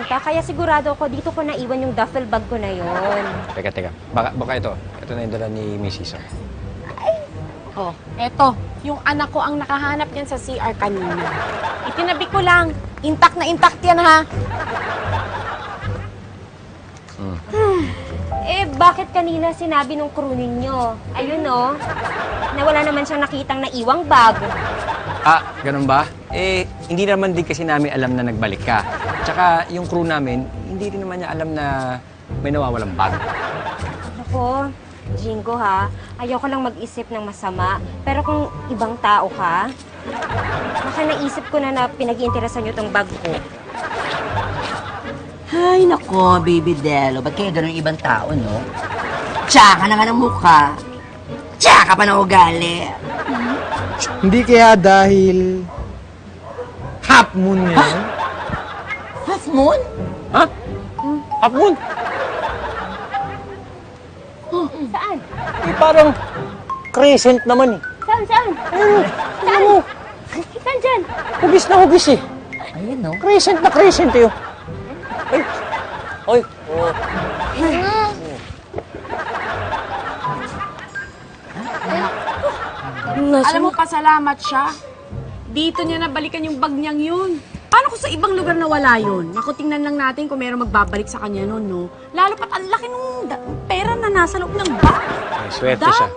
pumunta, kaya sigurado ako dito ko naiwan yung duffel bag ko na yon. Teka. Baka ito. Ito na yung dala ni Mrs. Oh, eto, yung anak ko ang nakahanap niyan sa CR kanina. Itinabi ko lang. Intact na intact yan, ha? Eh, bakit kanina sinabi nung crew ninyo? Ayun, no? Na wala naman siyang nakitang naiwang bag. Ganun ba? Eh, hindi naman din kasi namin alam na nagbalik ka. Tsaka yung crew namin, hindi rin naman niya alam na may nawawalang bag. Ako, Jingo ha, ayoko lang mag-isip ng masama. Pero kung ibang tao ka, baka naisip ko na pinag-iinteresan niyo tong bag ko. Ay, nako, baby Delo. Ba't kayo ganun ibang tao, no? Tsaka na nga ng mukha. Tsaka pa ng ugali. Hindi kaya dahil half moon yan? Half moon? Ha? Half moon? Saan? Eh, parang crescent naman eh. Saan? Saan? Saan dyan? Hugis na hugis eh. Ayun, no? Crescent na crescent eh. Ay! Ay! Oh. Alam mo, pasalamat siya. Dito niya nabalikan yung bag niyang yun. Paano kung sa ibang lugar na wala yun? Naku, tingnan lang natin kung meron magbabalik sa kanya nun, no? Lalo pat ang laki nung pera na nasa loob ng bag. Ay, swerte siya.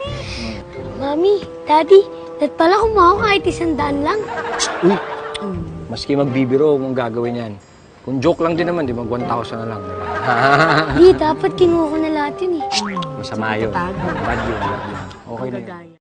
Mami, Daddy, dapat pala kumawa kahit 100 lang. Uy! Maski magbibiro kung gagawin yan. Kung joke lang din naman, di mag 1,000 na lang. Diba? Di, dapat kinuha ko na lahat yun eh. Masama yun. Tago. Bad yun. Okay na yun. Gagaya.